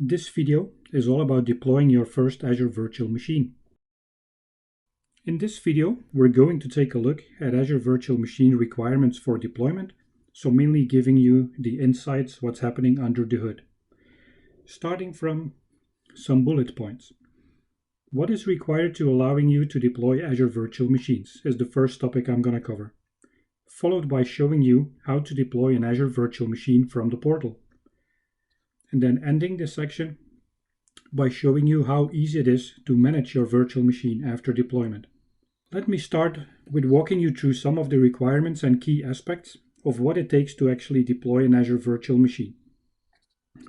This video is all about deploying your first Azure virtual machine. In this video, we're going to take a look at Azure virtual machine requirements for deployment, so mainly giving you the insights what's happening under the hood. Starting from some bullet points. What is required to allowing you to deploy Azure virtual machines is the first topic I'm going to cover, followed by showing you how to deploy an Azure virtual machine from the portal. And then ending this section by showing you how easy it is to manage your virtual machine after deployment. Let me start with walking you through some of the requirements and key aspects of what it takes to actually deploy an Azure virtual machine.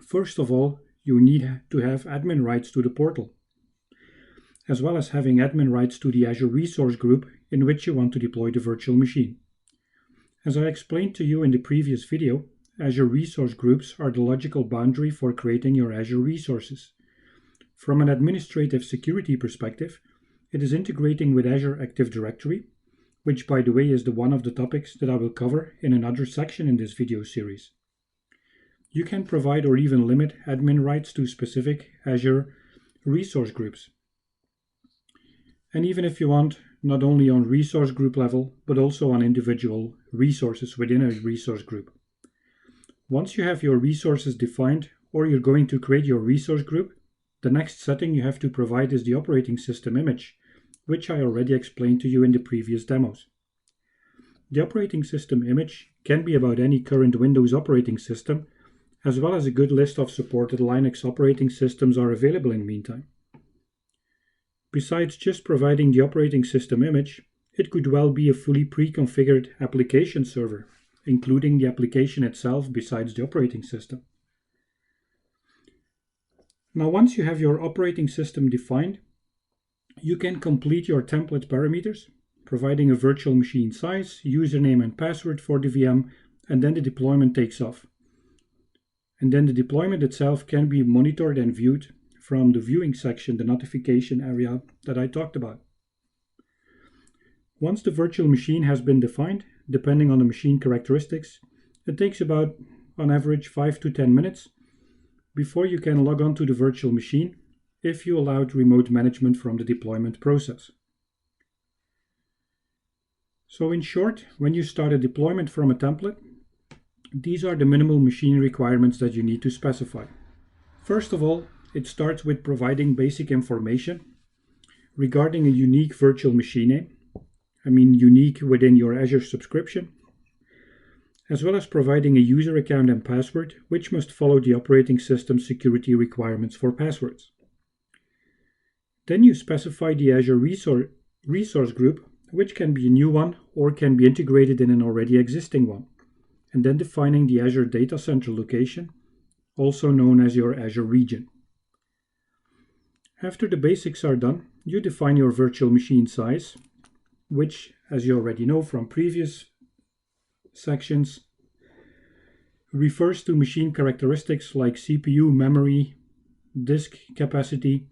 First of all, you need to have admin rights to the portal, as well as having admin rights to the Azure resource group in which you want to deploy the virtual machine. As I explained to you in the previous video, Azure resource groups are the logical boundary for creating your Azure resources. From an administrative security perspective, it is integrating with Azure Active Directory, which by the way is one of the topics that I will cover in another section in this video series. You can provide or even limit admin rights to specific Azure resource groups. And even if you want, not only on resource group level, but also on individual resources within a resource group. Once you have your resources defined, or you're going to create your resource group, the next setting you have to provide is the operating system image, which I already explained to you in the previous demos. The operating system image can be about any current Windows operating system, as well as a good list of supported Linux operating systems are available in the meantime. Besides just providing the operating system image, it could well be a fully pre-configured application server, including the application itself besides the operating system. Now, once you have your operating system defined, you can complete your template parameters, providing a virtual machine size, username and password for the VM, and then the deployment takes off. And then the deployment itself can be monitored and viewed from the viewing section, the notification area that I talked about. Once the virtual machine has been defined, depending on the machine characteristics, it takes about, on average, 5 to 10 minutes before you can log on to the virtual machine if you allowed remote management from the deployment process. So in short, when you start a deployment from a template, these are the minimal machine requirements that you need to specify. First of all, it starts with providing basic information regarding a unique virtual machine name. Unique within your Azure subscription, as well as providing a user account and password, which must follow the operating system security requirements for passwords. Then you specify the Azure resource group, which can be a new one or can be integrated in an already existing one, and then defining the Azure data center location, also known as your Azure region. After the basics are done, you define your virtual machine size, which, as you already know from previous sections, refers to machine characteristics like CPU, memory, disk capacity,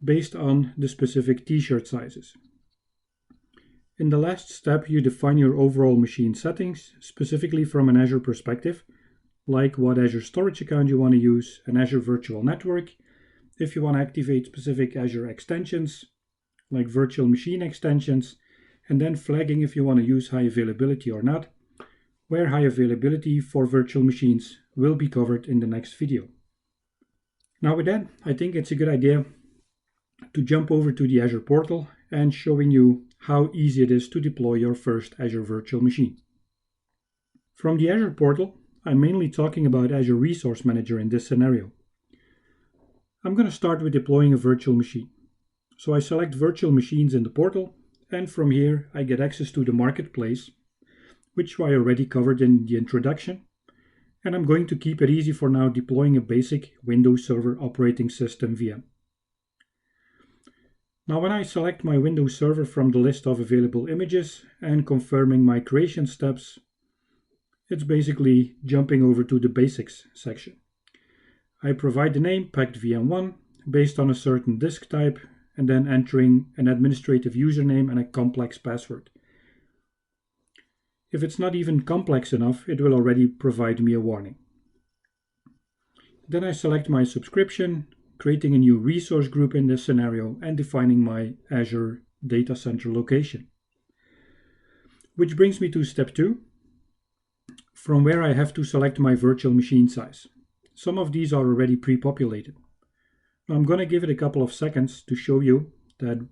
based on the specific t-shirt sizes. In the last step, you define your overall machine settings, specifically from an Azure perspective, like what Azure storage account you want to use, an Azure virtual network, if you want to activate specific Azure extensions, like virtual machine extensions, and then flagging if you want to use high availability or not, where high availability for virtual machines will be covered in the next video. Now with that, I think it's a good idea to jump over to the Azure portal and showing you how easy it is to deploy your first Azure virtual machine. From the Azure portal, I'm mainly talking about Azure Resource Manager in this scenario. I'm going to start with deploying a virtual machine. So I select virtual machines in the portal, and from here I get access to the marketplace, which I already covered in the introduction, and I'm going to keep it easy for now, deploying a basic Windows Server operating system VM. Now when I select my Windows Server from the list of available images and confirming my creation steps, it's basically jumping over to the basics section. I provide the name packed VM1 based on a certain disk type, and then entering an administrative username and a complex password. If it's not even complex enough, it will already provide me a warning. Then I select my subscription, creating a new resource group in this scenario and defining my Azure data center location. Which brings me to step 2, from where I have to select my virtual machine size. Some of these are already pre-populated. I'm going to give it a couple of seconds to show you that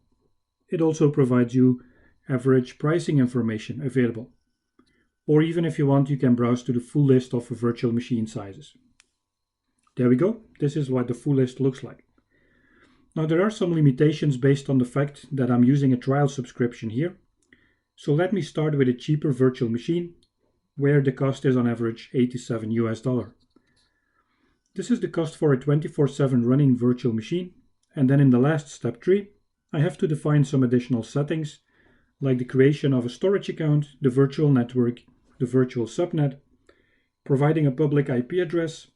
it also provides you average pricing information available. Or even if you want, you can browse to the full list of virtual machine sizes. There we go. This is what the full list looks like. Now there are some limitations based on the fact that I'm using a trial subscription here. So let me start with a cheaper virtual machine where the cost is on average $87 US. This is the cost for a 24/7 running virtual machine. And then in the last step 3, I have to define some additional settings like the creation of a storage account, the virtual network, the virtual subnet, providing a public IP address,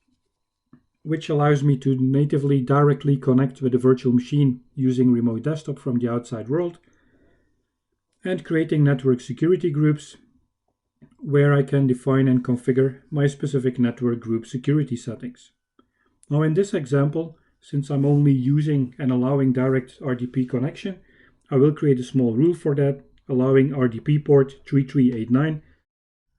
which allows me to natively directly connect with the virtual machine using remote desktop from the outside world, and creating network security groups where I can define and configure my specific network group security settings. Now in this example, since I'm only using and allowing direct RDP connection, I will create a small rule for that, allowing RDP port 3389.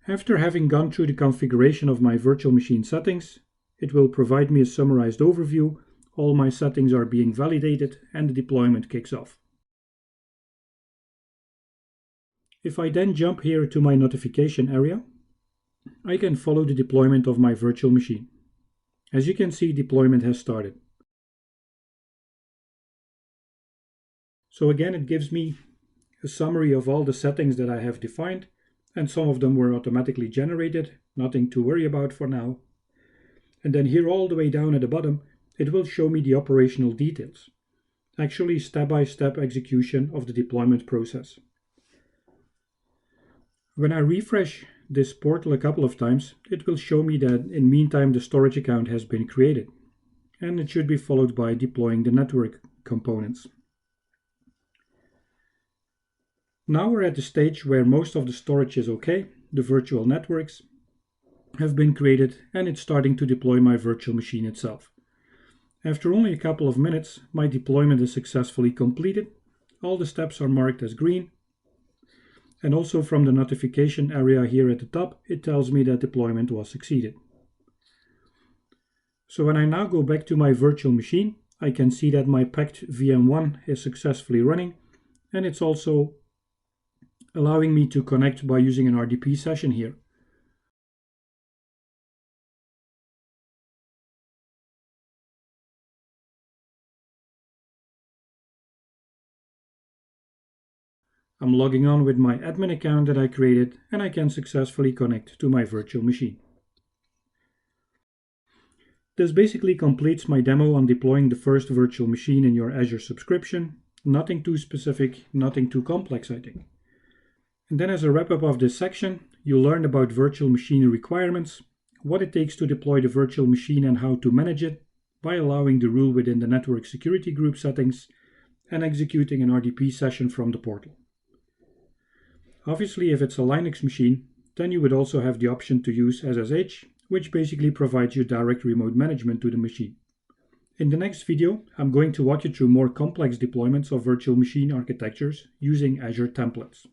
After having gone through the configuration of my virtual machine settings, it will provide me a summarized overview. All my settings are being validated and the deployment kicks off. If I then jump here to my notification area, I can follow the deployment of my virtual machine. As you can see, deployment has started. So again, it gives me a summary of all the settings that I have defined, and some of them were automatically generated, nothing to worry about for now. And then here all the way down at the bottom, it will show me the operational details, actually step-by-step execution of the deployment process. When I refresh this portal a couple of times, it will show me that in meantime the storage account has been created, and it should be followed by deploying the network components. Now we're at the stage where most of the storage is okay, the virtual networks have been created, and it's starting to deploy my virtual machine itself. After only a couple of minutes, my deployment is successfully completed. All the steps are marked as green. And also from the notification area here at the top, it tells me that deployment was succeeded. So when I now go back to my virtual machine, I can see that my packed VM1 is successfully running, and it's also allowing me to connect by using an RDP session here. I'm logging on with my admin account that I created, and I can successfully connect to my virtual machine. This basically completes my demo on deploying the first virtual machine in your Azure subscription. Nothing too specific, nothing too complex, I think. And then as a wrap-up of this section, you'll learn about virtual machine requirements, what it takes to deploy the virtual machine and how to manage it by allowing the rule within the network security group settings and executing an RDP session from the portal. Obviously, if it's a Linux machine, then you would also have the option to use SSH, which basically provides you direct remote management to the machine. In the next video, I'm going to walk you through more complex deployments of virtual machine architectures using Azure templates.